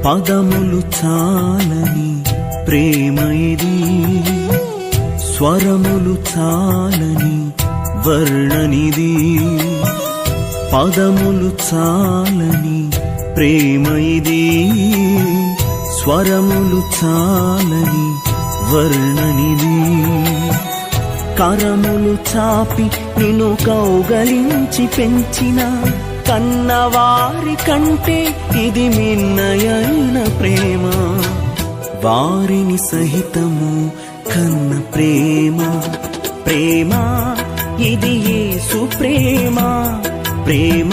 పదములు చాలని ప్రేమ ఇది, స్వరములు చాలని వర్ణనిది. పదములు చాలని ప్రేమ ఇది, స్వరములు చాలని వర్ణనిది. కరములు చాపి నిన్ను కౌగలించి పెంచిన కన్నవారి కంటే ఇది మిన్నయైన ప్రేమ. వారిని సహితము కన్న ప్రేమ, ప్రేమ ఇది యేసు ప్రేమ. ప్రేమ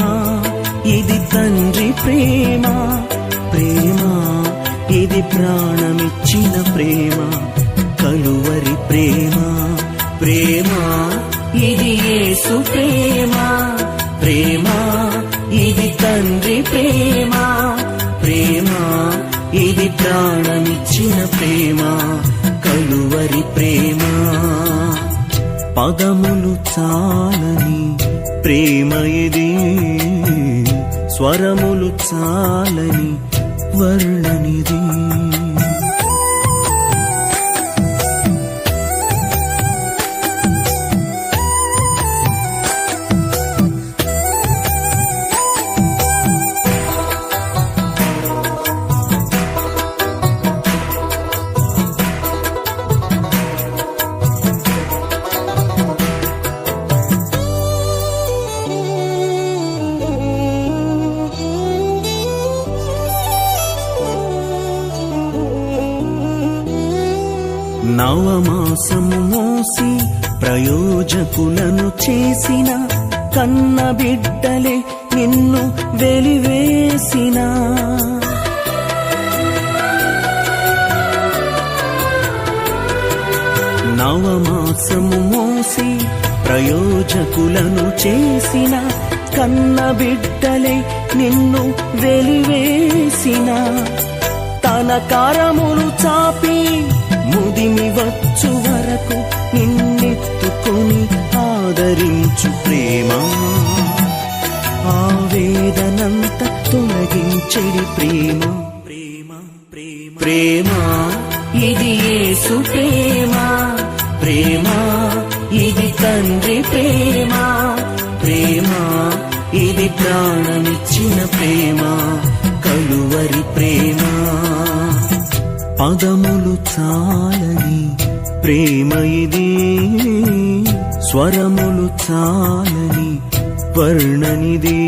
ఇది తండ్రి ప్రేమ, ప్రేమ ఇది ప్రాణమిచ్చిన ప్రేమ. కలువరి ప్రేమ, ప్రేమ ఇది యేసు ప్రేమ. ప్రేమ ఇది తండ్రి ప్రేమ, ప్రేమ ఇది ప్రాణమిచ్చిన ప్రేమ. కలువరి ప్రేమ. పదములు చాలని ప్రేమ ఇది, స్వరములు చాలని వర్ణనిది. నవమాసము మోసి ప్రయోజకులను చేసిన కన్న బిడ్డలే నిన్ను వెలివేసిన. నవమాసము మోసి ప్రయోజకులను చేసిన కన్న బిడ్డలే నిన్ను వెలివేసిన. తన కరములు చాపి ముదిమి వచ్చు వరకు నిన్నెత్తుకొని ఆదరించు ప్రేమ. ఆవేదనంత తొలగించెడి ప్రేమ, ప్రేమ ప్రేమ ప్రేమ ఇది యేసు ప్రేమ. ప్రేమ ఇది తండ్రి ప్రేమ, ప్రేమ ఇది ప్రాణమిచ్చిన ప్రేమ. కలువరి ప్రేమ. పదములు చాలని ప్రేమ ఇది, స్వరములు చాలని వర్ణనిది.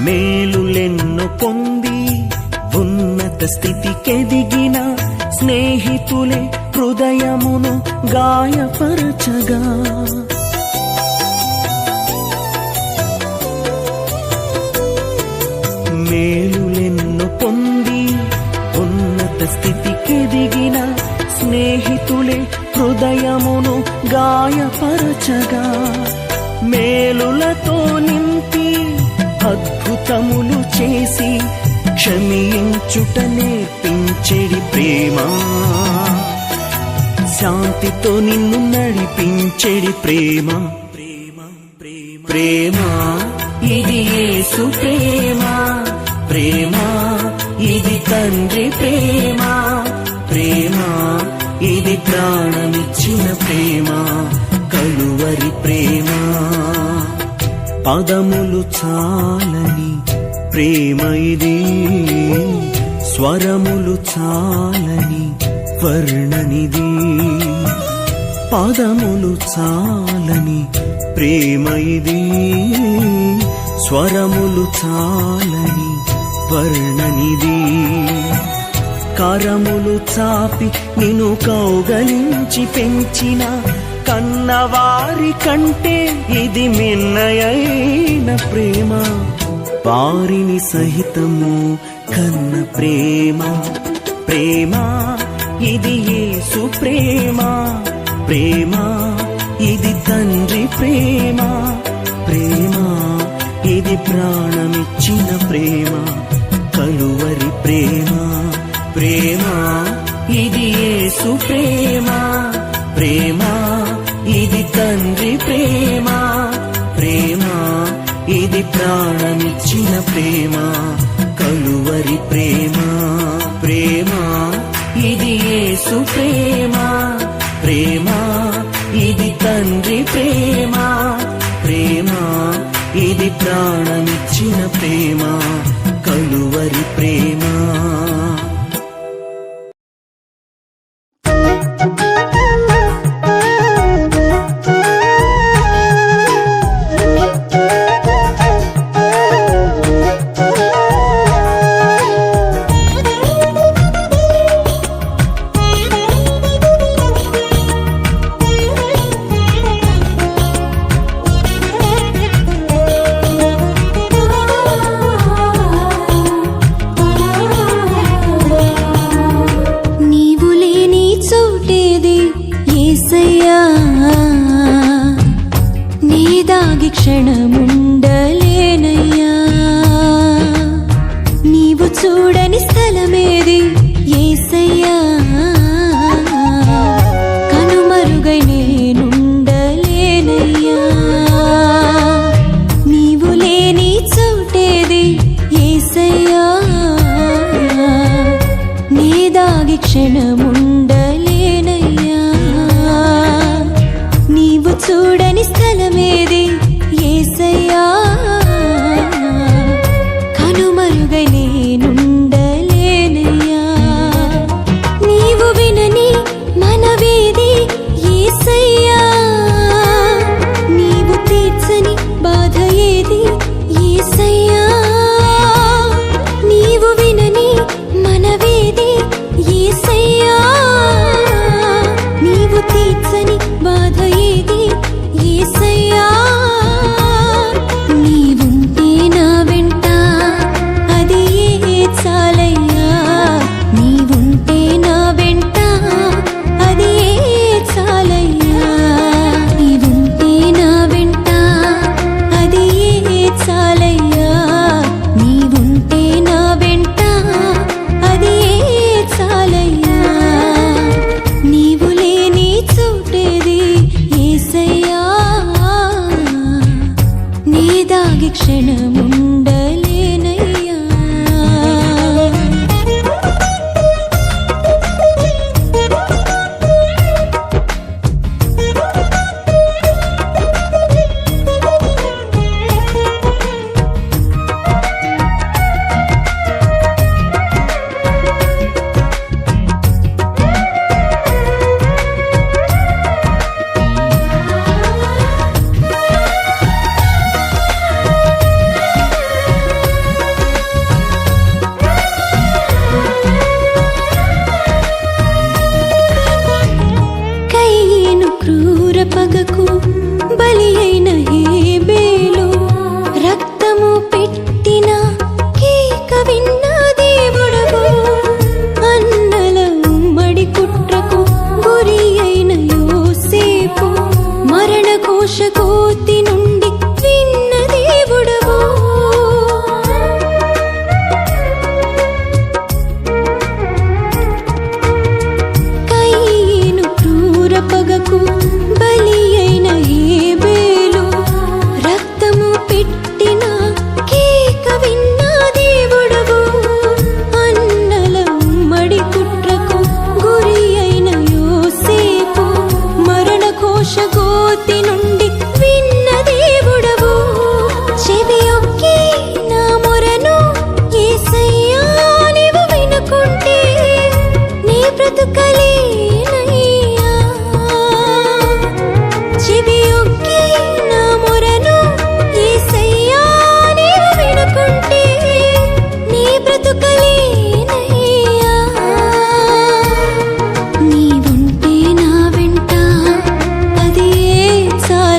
మేలులెన్నో పొంది ఉన్నత స్థితికెదిగిన స్నేహితులే హృదయమును గాయపరచగా. మేలులెన్నో పొంది ఉన్నత స్థితికెదిగిన స్నేహితులే హృదయమును గాయపరచగా. మేలులతో నింపి అద్భుతములు చేసి క్షమించుట నేర్పించెడి ప్రేమ. శాంతితో నిన్ను నడిపించెడి ప్రేమ, ప్రేమ ప్రేమ ప్రేమ ఇది యేసు ప్రేమ. ప్రేమ ఇది తండ్రి ప్రేమ, ప్రేమ ఇది ప్రాణమిచ్చిన ప్రేమ. కలువరి ప్రేమ. పదములు చాలని ప్రేమ ఇది, స్వరములు చాలని వర్ణనిది. పదములు చాలని ప్రేమ ఇది, స్వరములు చాలని వర్ణనిది. కరములు చాపి నిన్ను కౌగలించి పెంచిన కన్నవారి కంటే ఇది మిన్నయైన ప్రేమ. వారిని సహితము కన్న ప్రేమ. ప్రేమ ఇది యేసు ప్రేమ. ప్రేమ ఇది తండ్రి ప్రేమ. ప్రేమ ఇది ప్రాణమిచ్చిన ప్రేమ, కలువరి ప్రేమ. ప్రేమ ఇది యేసు ప్రేమ. ప్రేమ ఇది తండ్రి ప్రేమ. ప్రేమ ఇది ప్రాణమిచ్చిన ప్రేమ, కలువరి ప్రేమ. ప్రేమ ఇది యేసు ప్రేమ. ప్రేమ ఇది తండ్రి ప్రేమ. ప్రేమ ఇది ప్రాణమిచ్చిన ప్రేమ, కలువరి ప్రేమ. క్షణముండలేనయ్యా, నీవు చూడని స్థలమేది యేసయ్యా, కనుమరుగై నేనుండలేనయ్యా, నీవు లేని చోటేది యేసయ్యా, నీ దాగి క్షణముండలేనయ్యా, నీవు చూడని స్థలమేది యేసయ్యా, కనుమరుగై నేనుండలేనయ్యా, నీవు వినని మనవేది యేసయ్యా, నీవు తీర్చని బాధ ఏది యేసయ్యా, నీవు వినని మనవేది యేసయ్యా, నీవు తీర్చని బాధ ఏది యేసయ్యా, నీవుంటే నా వెంట అది చాలయ్యా, నీవుంటే నా వెంట అది చాలయ్యా, నీవుంటే నా వెంట అది చాలయ్యా, నీవుంటే నా వెంట అది చాలయ్యా, నీవు లేని చోటేది యేసయ్యా, నీ దాగి క్షణముండలేనయ్యా. కయ్యను క్రూర పగకు బలి అయిన హేబేలు, రక్తము పెట్టిన కేక విన్న దేవుడవు, అన్నల ఉమ్మడి కుట్రకు గురి అయిన యోసేపు, మరణ కోశ కోతి నుండి విన్న దేవుడవు, కయ్యను క్రూర పగకు బలి అయిన హేబేలు, రక్తము పెట్టిన కేక విన్న దేవుడవు, అన్నల ఉమ్మడి కుట్రకు గురి అయిన యోసేపు, మరణ కోశ కోతి నుండి విన్న దేవుడవు, చెవియొగ్గి నా మొరను యేసయ్యా నీవు వినుకుంటే నీ బ్రతుకలేనయ్యా, చెవియొగ్గి నా మొరను యేసయ్యా నీవు వినుకుంటే నీ బ్రతుకలేనయ్యా, నీవుంటే నా వెంట అది చాలయ్యా,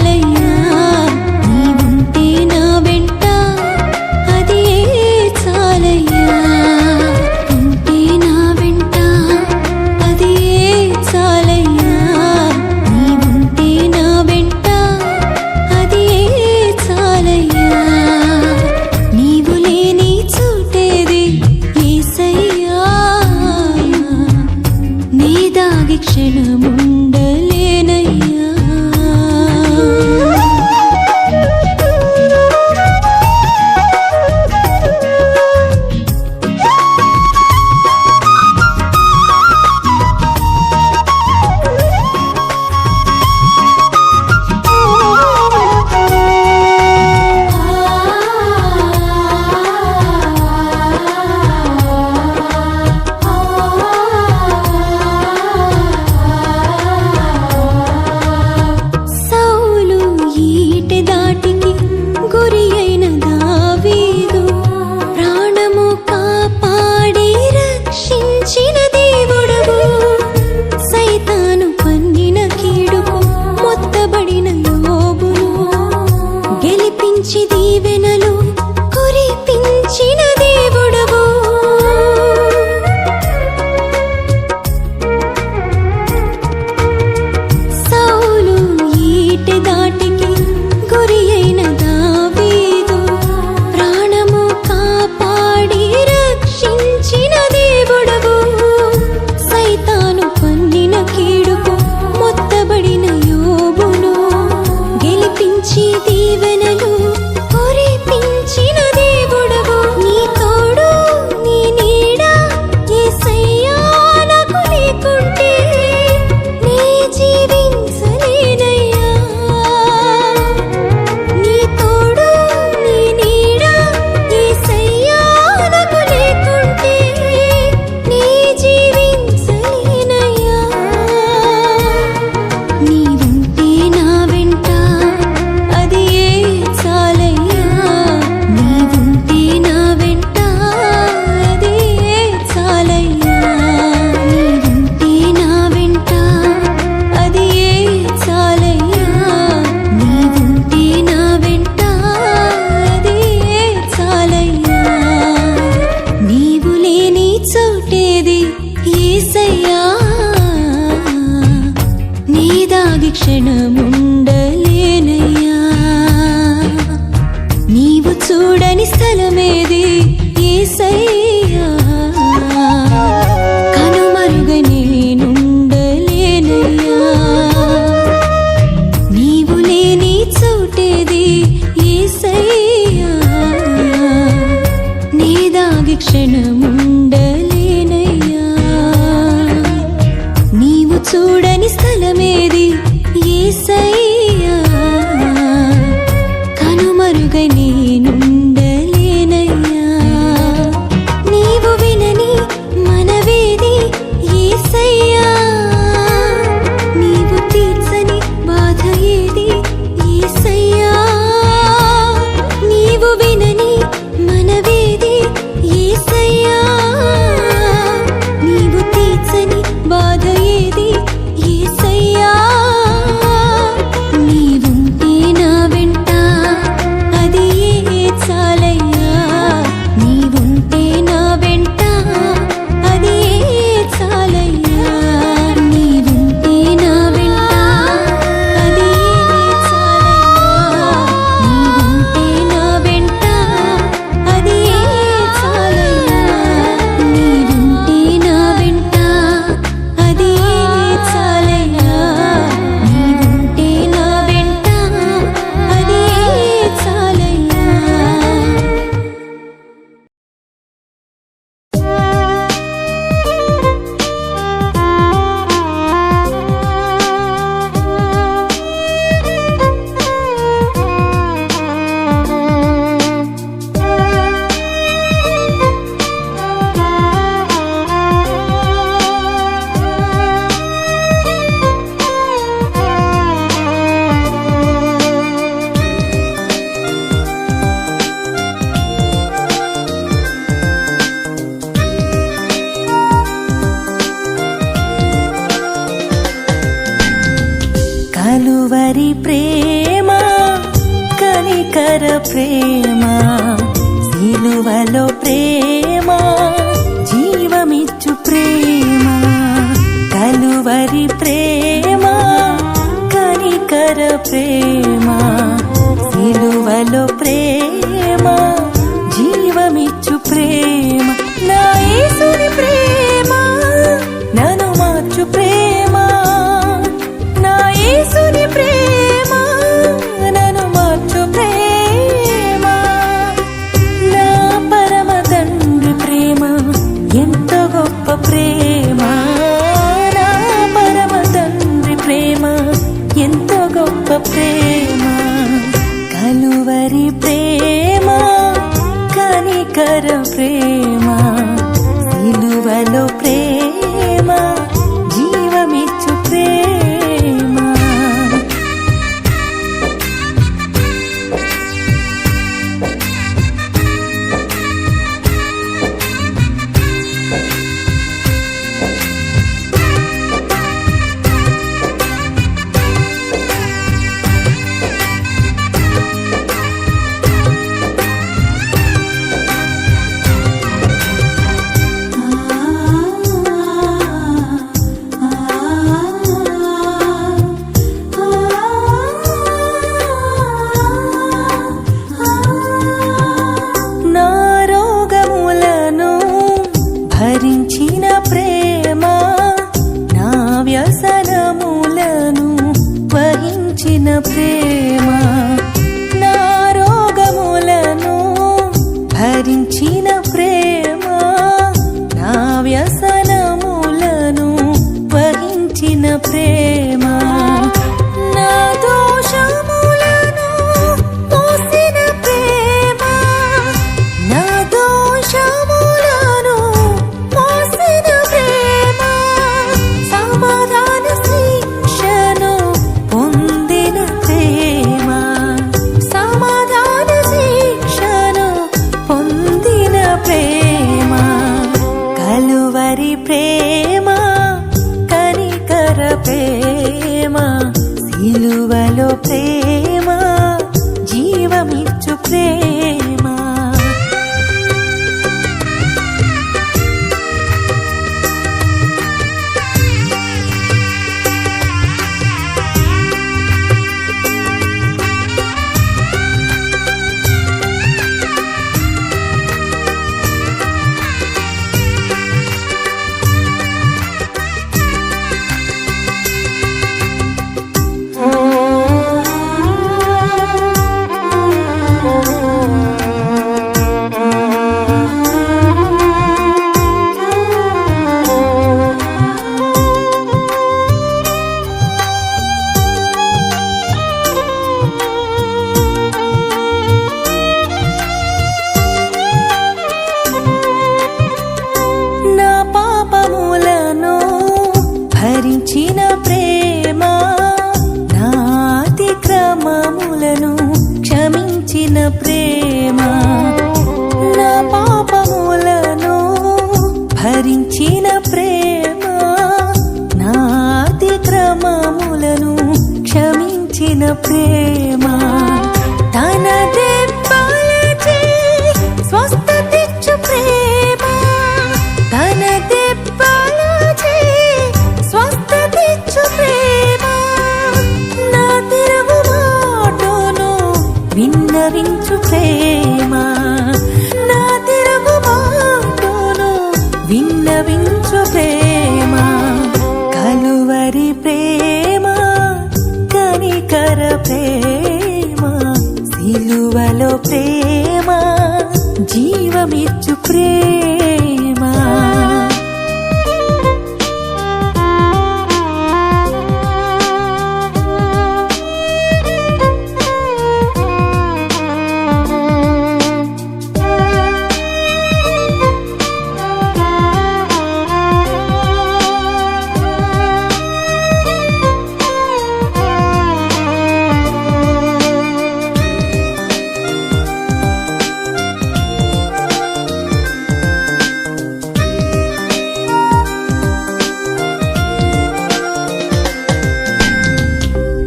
క్షణముండలేనయ్యా. నీవు చూడని స్థలమేది యేసయ్యా, కనుమరుగై నేనుండలేనయ్యా. నీవు లేని చోటేది యేసయ్యా, నీ దాగి క్షణముండలేనయ్యా. నీవు చూడని స్థలమేది యేసయ్యా, కనుమరుగై నేనుండలేనయ్యా. నీవు వినని మనవేది యేసయ్యా, నీవు తీర్చని బాధ ఏది యేసయ్యా. నీవు వినని మనవేది యేసయ్యా, నీవు తీర్చని బాధ ఏది యేసయ్యా. నీవుంటే నా వెంట అది చాలయ్యా. నీవుంటే నా వెంట అది చాలయ్యా. నీవుంటే నా వెంట అది చాలయ్యా. నీవుంటే నా వెంట అది చాలయ్యా. నీవుంటే నా వెంట అది చాలయ్యా. నీవుంటే నా వెంట అది చాలయ్యా. కలువరి ప్రేమ, కనికర ప్రేమ, సిలువలో ప్రేమ, జీవమిచ్చు ప్రేమ. కలువరి ప్రేమ, కనికర ప్రేమ, సిలువలో ప్రేమ, జీవమిచ్చు ప్రేమ. నా యేసుని ప్రేమ నన్ను మార్చు ప్రేమ. నా యేసుని ప్రేమ నన్ను మార్చు ప్రేమ. నా పరమ తండ్రి ప్రేమ ఎంత గొప్ప ప్రేమ. నా పరమ తండ్రి ప్రేమ ఎంత గొప్ప ప్రేమ. కలువరి ప్రేమ, కనికర ప్రేమ, సిలువలో ప్రేమ, జీవమిచ్చు ప్రేమ. నా రోగములను భరించిన ప్రేమ, నా వ్యసనములను వహించిన ప్రేమ. నా రోగములను భరించిన ప్రేమ, నా వ్యసనములను వహించిన ప్రేమ. నా దోషములను మోసిన ప్రేమ, నా దోషములను మోసిన ప్రేమ. సమాధాన శిక్షను పొందిన ప్రేమ, సమాధాన శిక్షను పొందిన ప్రేమ. కలువరి ప్రేమ, కనికర ప్రేమ, అతిక్రమములను క్షమించిన ప్రేమ, తన దెబ్బలచే స్వస్థతిచ్చు ప్రేమ, తన దెబ్బలచే స్వస్థతిచ్చు ప్రేమ, నా తిరుగు మాటను విన్నవించు ప్రేమ, నా తిరుగు మాటను విన్నవించు ప్రేమ, కలువరి ప్రేమ, కనికర ప్రేమ, సిలువలో ప్రేమ, జీవమిచ్చు ప్రేమ.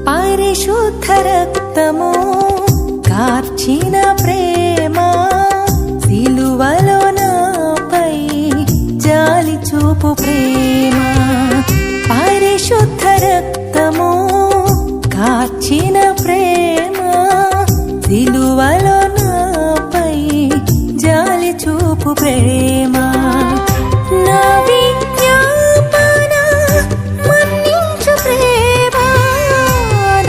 పరిశుద్ధ రక్తము కార్చిన ప్రేమ, సిలువలో నాపై జాలి చూపు ప్రేమ, పరిశుద్ధ రక్తము కార్చిన ప్రేమ, సిలువలో నాపై జాలి చూపు ప్రేమ, నా విజ్ఞాపన మన్నించు ప్రేమ,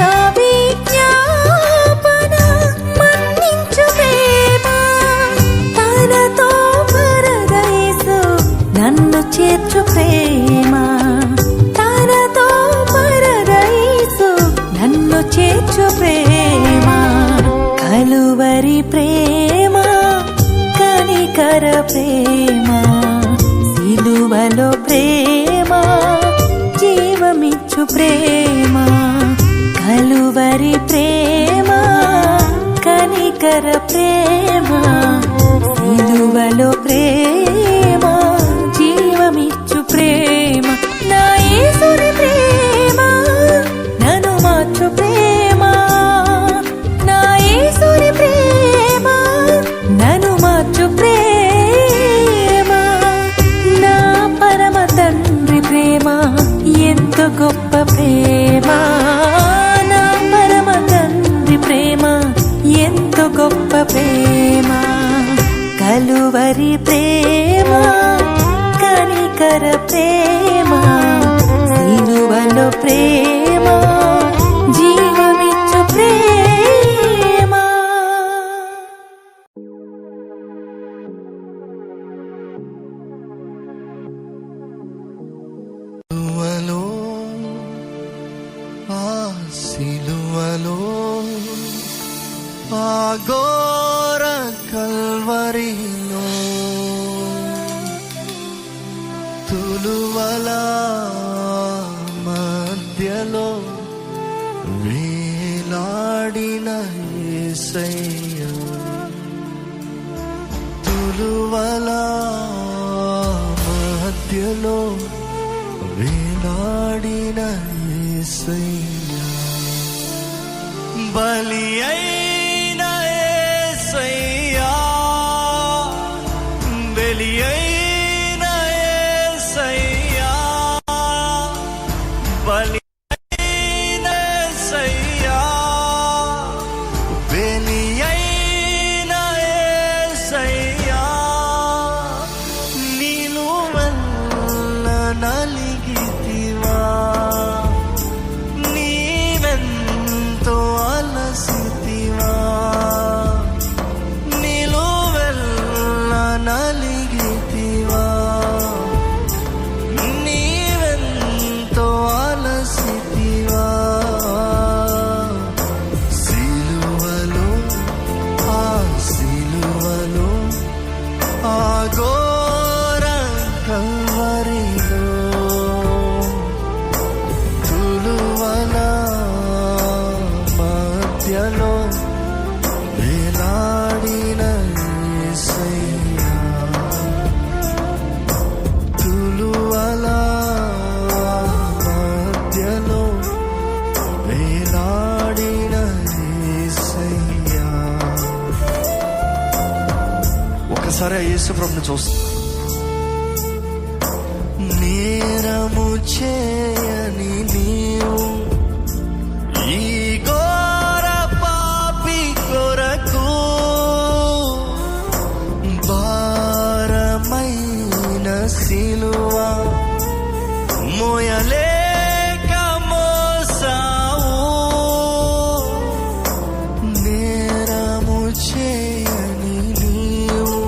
నా విజ్ఞాపన మన్నించు ప్రేమ, తనతో పరదైసు నన్ను చేర్చు ప్రేమ, తనతో పరదైసు నన్ను చేర్చు ప్రేమ, కలువరి ప్రేమ, కనికర ప్రేమ, సిలువలో ప్రేమ, జీవమిచ్చు ప్రేమ, కలువరి ప్రేమ, కనికర ప్రేమ, సిలువలో ప్రేమ, జీవమిచ్చు ప్రేమ, నా యేసుని ప్రేమ నన్ను మార్చు ప్రేమ, నా యేసుని ప్రేమ నన్ను మార్చు ప్రేమ, నా పరమ తండ్రి ప్రేమ ఎంత గొప్ప ప్రేమ, నా పరమ తండ్రి ప్రేమ ఎంత గొప్ప ప్రేమ, కలువరి ప్రేమ, కనికర ప్రేమ, సిలువలో ప్రేమ, జీవమిచ్చు ప్రేమ. సిలువలో, ఆ సిలువలో, ఆ ఘోర కల్వరిలో, తులువల మధ్యలో వేలాడిన యేసయ్య, తులువల మధ్యలో వేలాడిన యేసయ్య, బలి అయిన యేసయ్యా, బలి అయిన యేసయ్యా, బలి అయిన యేసయ్యా, బలి అయిన యేసయ్యా, నిలువెల్ల నలిగితివా, నీవెంతో అలసితివా, ఒక్కసారి ఆ యేసు ప్రభుని చూస్తా. నేరము చేయని నీవు ఈ ఘోర పాపి కొరకు భారమైన సిలువ మోయలేక మోసావు. నేరము చేయని నీవు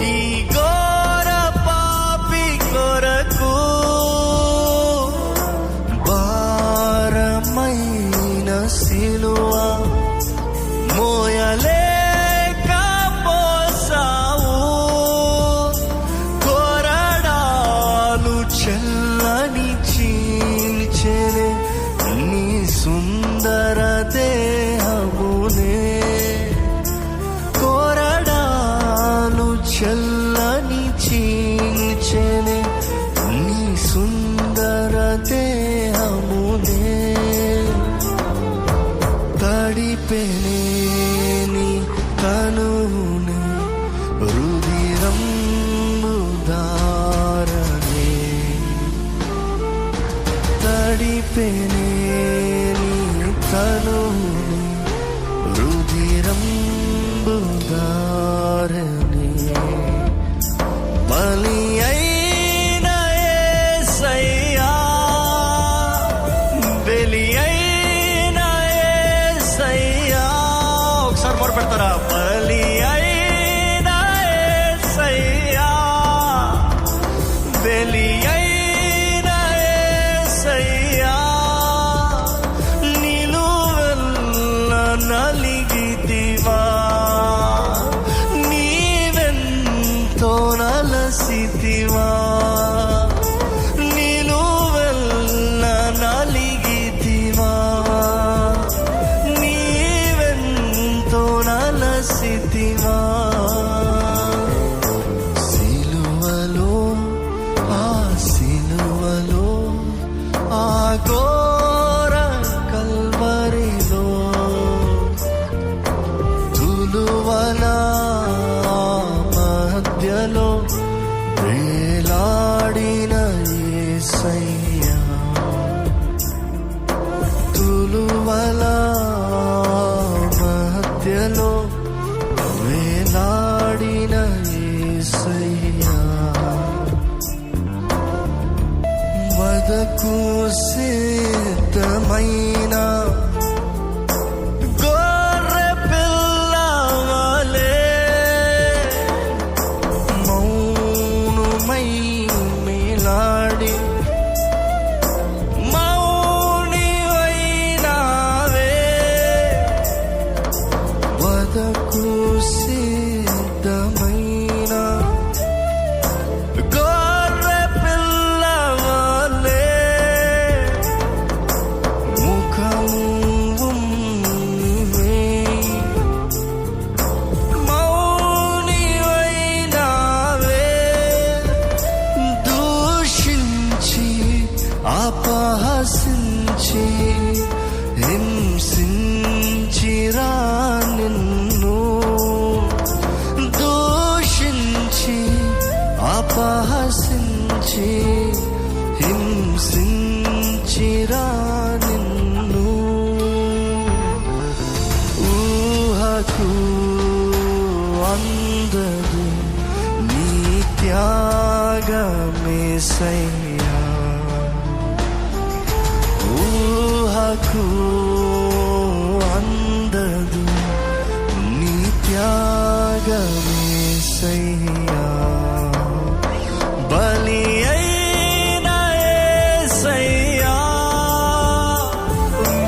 ఈ ఘోర పాపి కొరకు భారమైన సిలువ మోయలేక మోసావు. కొరడాలు చల్లని చీల్చెనే నీ సుందర దేహమునే. కొరడాలు చల్లని చీల్చెనే నీ సుందర దేహమునే. తడిపెనే నీ కనునే రుధిరంబు దారనే. తడిపెనే నీ కనునే రుధిరంబు దారనే. బలి అయిన యేసయ్యా, బలి అయిన యేసయ్యా. ఒకసారి మొర పెడతారా? బలి అయిన యేసయ్యా, బలి అయిన యేసయ్యా. నిలువెల్ల నలిగితివా, నీవెంతో నలసితివా. నిలువెల్ల నలిగితివా, నీవెంతో నలసితివా. సిలువలో ఆ సిలువలో ఆ ఘోర కల్వరిలో తులువల మధ్యలో వేలాడిన యేసయ్యా. తులువల మధ్యలో వేలాడిన యేసయ్యా. వదకు సిద్ధమైన గొర్రె పిల్లవలే మౌనమై మేలాడి మౌనివైనావే. వదకు సిద్ధమైన గొర్రె పిల్లవలే ముఖము మౌనివైనావే. దూషించి అపహసించి హింసించిరా నిన్ను. దూషించి అపహసించి హింసించిరా నిన్ను. ఊహకు అందదు నీ త్యాగమేసయ్యా. ఊహకు అందదు నీ త్యాగమేసయ్యా. బలి అయిన యేసయ్యా,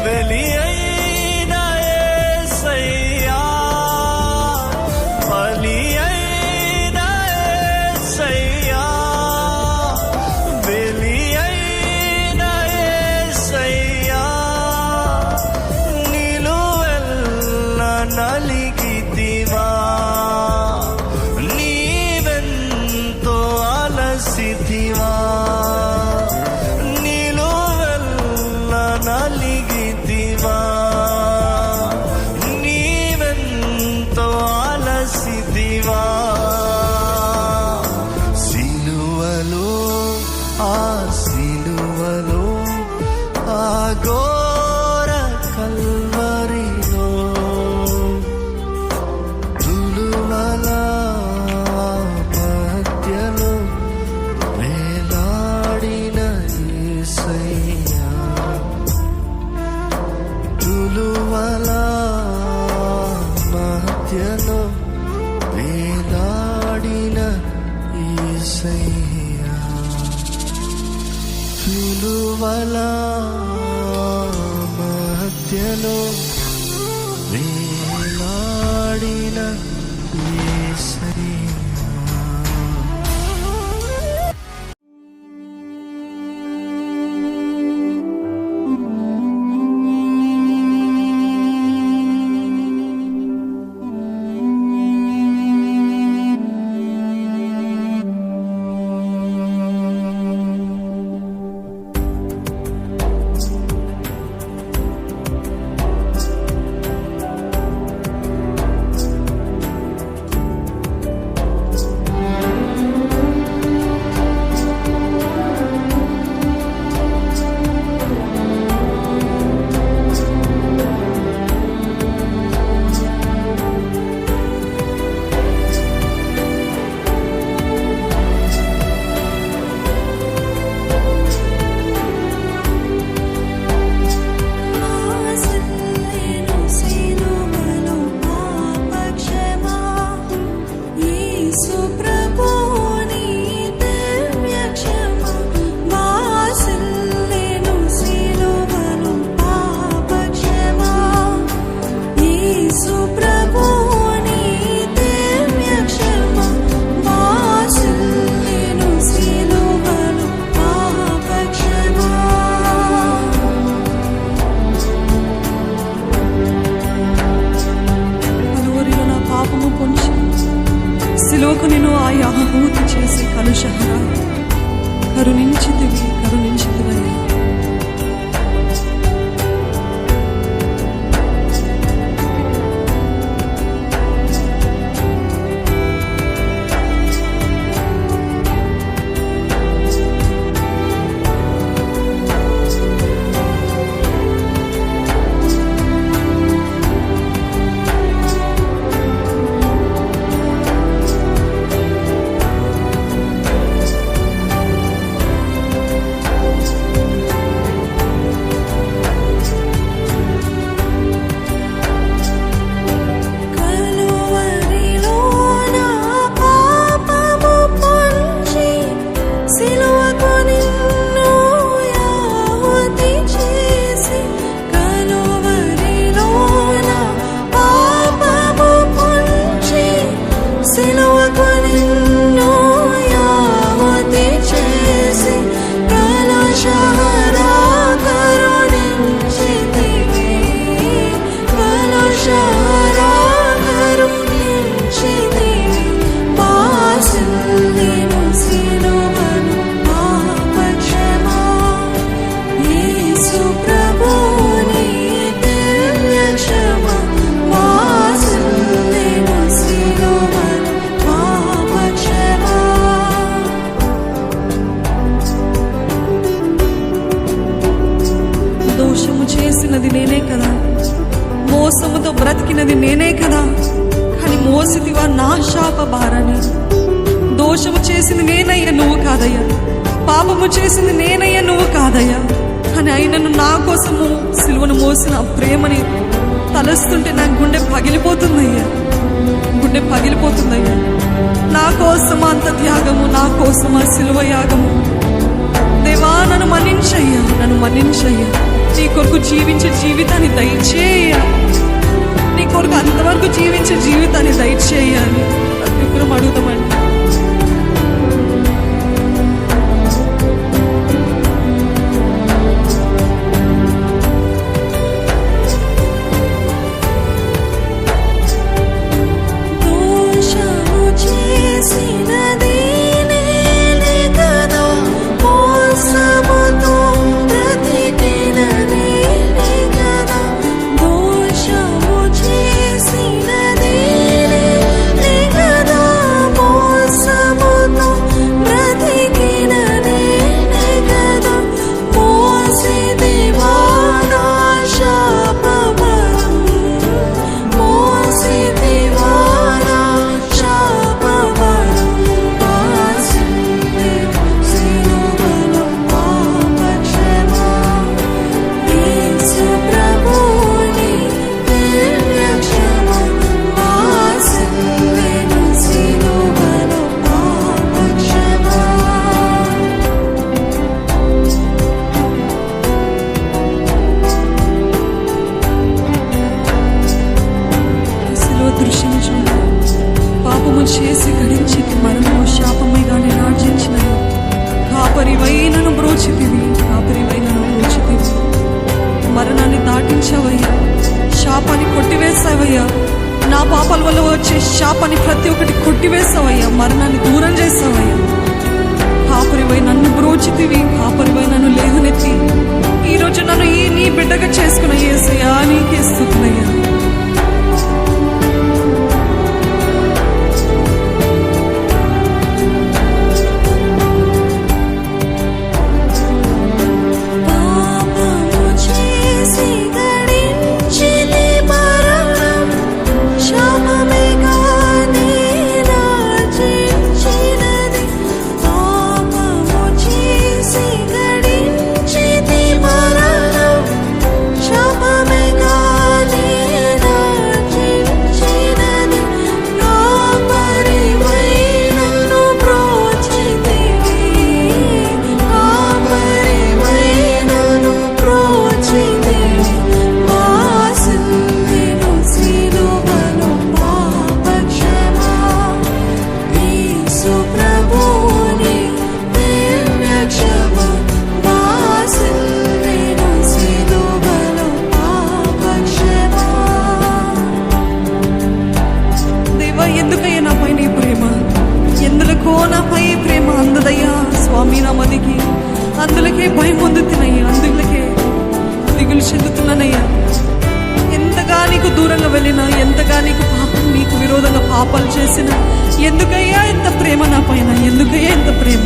బలి అయిన యేసయ్యా. బలి అయిన యేసయ్యా, బలి అయిన యేసయ్యా. ఘోర కల్వరిలో తులువల మధ్యలో వేలాడిన యేసయ్యా, తులువల మధ్యలో వేలాడిన యేసయ్యా, తులువల మధ్యలో వేలాడిన యేసయ్యా. సిలువకు నేను ఆహూతి చేసి కలుషహరా కరుణించితివయ్యా. చేసినది నేనే కదా, మోసముతో బ్రతికినది నేనే కదా, కానీ మోసితివా నా శాప భారాన్ని. దోషము చేసింది నేనయ్యా, నువ్వు కాదయ్యా. పాపము చేసింది నేనయ్యా, నువ్వు కాదయ్యా. కానీ అయినను నా కోసము సిలువను మోసిన ప్రేమని తలస్తుంటే నా గుండె పగిలిపోతుందయ్యా, గుండె పగిలిపోతుందయ్యా. నా కోసం అంత త్యాగము, నా కోసం ఆ సిలువ యాగము. దేవా, నన్ను మన్నించయ్యా, నన్ను మన్నించయ్యా. నీ కొరకు జీవించే జీవితాన్ని దయచేయ, నీ కొరకు అంతవరకు జీవించే జీవితాన్ని దయచేయాలి. ప్రతి అడుగుతామండి. మోసము నా పాపాల వల్ల వచ్చే శాపాన్ని ప్రతి ఒక్కటి కొట్టివేస్తావయ్యా, మరణాన్ని దూరం చేస్తావయ్యా. కాపరివై నన్ను బ్రోచితివి, కాపరివై నన్ను లేవనెత్తి ఈరోజు నన్ను నీ బిడ్డగా చేసుకున్న యేసయ్యా, నీకే స్తుతులయ్యా. ఎందుకయ్యా నాపై నీ ప్రేమ? ఎందులకో నాపై ప్రేమ అందదయ్యా స్వామి నా మదికి. అందులకే భయం పొందుతున్నాయ్యా, అందులకే దిగులు చెందుతున్నానయ్యా. ఎంతగా నీకు దూరంగా వెళ్ళినా, ఎంతగా నీకు విరోధంగా పాపాలు చేసినా, ఎందుకయ్యా ఇంత ప్రేమ నా పైన? ఎందుకయ్యా ఇంత ప్రేమ?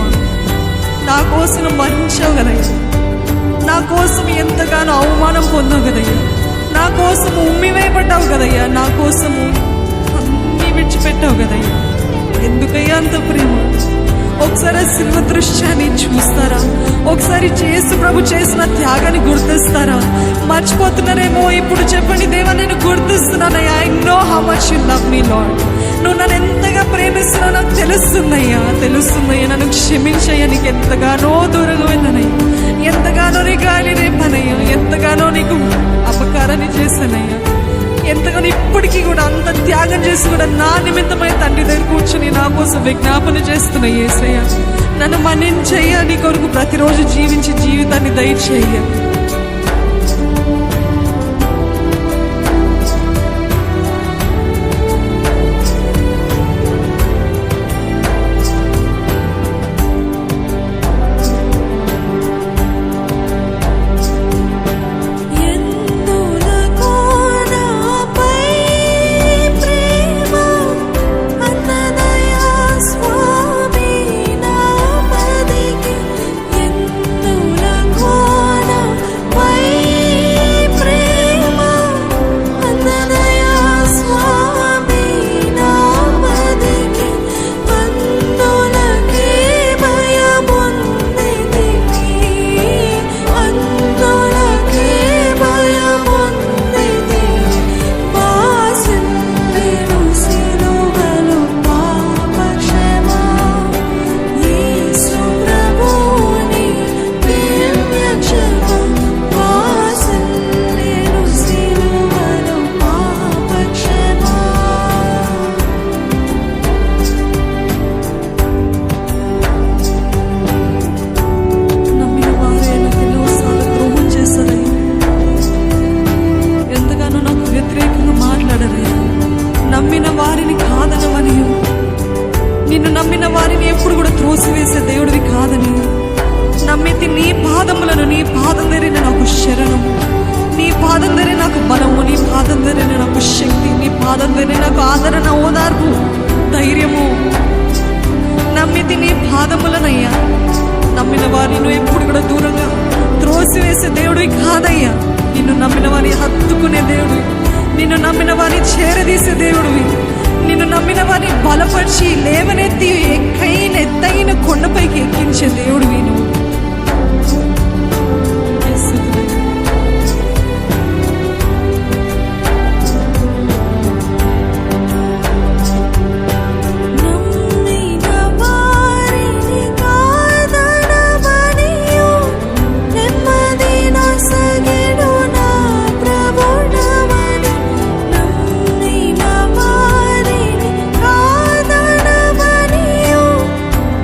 నా కోసం మరించావు కదయ్యా, నా కోసం ఎంతగానో అవమానం పొందావు కదయ్యా, నా కోసము ఉమ్మివేయబడ్డావు కదయ్యా, నా కోసము విడిచిపెట్టావు కదయ్యా. ఎందుకయ్యా అంత ప్రేమ? ఒకసారి శిల్వ దృశ్యాన్ని చూస్తారా? ఒకసారి యేసు ప్రభు చేసిన త్యాగాన్ని గుర్తిస్తారా? మర్చిపోతున్నారేమో. ఇప్పుడు చెప్పండి, దేవా నేను గుర్తిస్తున్నానయ్యా. I know how much you love me Lord. నువ్వు నన్ను ఎంతగా ప్రేమిస్తున్నావు నాకు తెలుస్తుందయ్యా. నన్ను క్షమించయ్యా. నీకు ఎంతగానో దూరంగా వెళ్ళనయ్యా, ఎంతగానో నీ గాలి రేపనయ్యా, ఎంతగానో నీకు అపకారాన్ని చేశానయ్యా, ఎంతగానో ఇప్పటికీ కూడా అంత త్యాగం చేసి కూడా నా నిమిత్తమై తండ్రి దగ్గర కూర్చొని నా కోసం విజ్ఞాపన చేస్తున్నా. యేసయ్య నన్ను మన్నించయ్యా, నీ కొరకు ప్రతిరోజు జీవించి జీవితాన్ని దయచేయ్యా. నమ్మిన వారిని కాదనవని, నిన్ను నమ్మిన వారిని ఎప్పుడు కూడా త్రోసివేసే దేవుడివి కాదని, నమ్మితి నీ పాదములను, నీ పాదం దగ్గర నాకు శరణం, నీ పాదం దగ్గర నాకు బలము, నీ పాదం దగ్గర నాకు శక్తి, నీ పాదం దగ్గర నాకు ఆదరణ, ఓదార్పు, ధైర్యము. నమ్మితి నీ పాదములనయ్యా. నమ్మిన వారిని నువ్వు ఎప్పుడు కూడా దూరంగా త్రోసివేసే దేవుడివి కాదయ్యా. నిన్ను నమ్మిన వారిని హత్తుకునే దేవుడివి, నిన్ను నమ్మిన వారిని చేరదీసే దేవుడివి, నిన్ను నమ్మిన వారిని బలపరిచి లేవనెత్తి ఎత్తైన కొండపైకి ఎక్కించే దేవుడివి నువ్వు.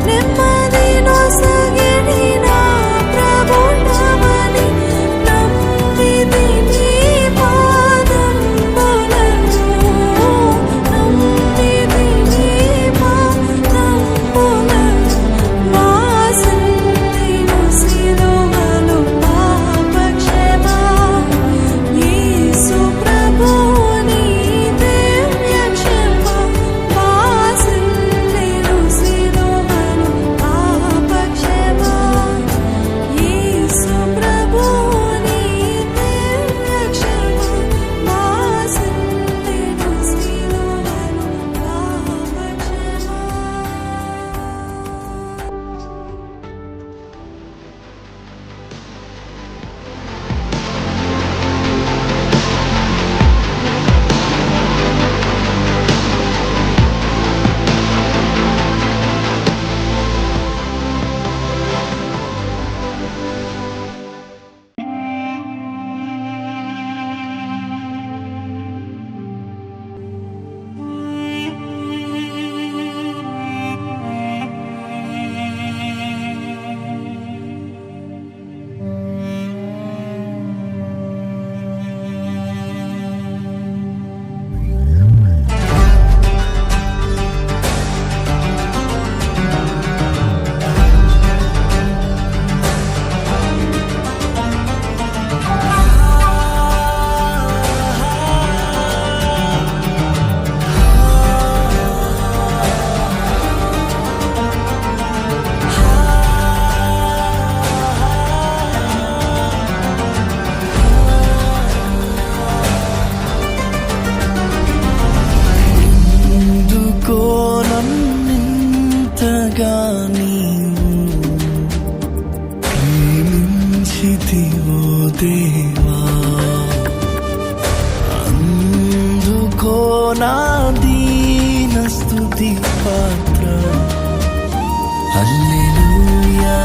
నెమ్మది నొసగిడి దేవా అందుకో నా దీన స్తుతి పాత్ర హల్లెలూయా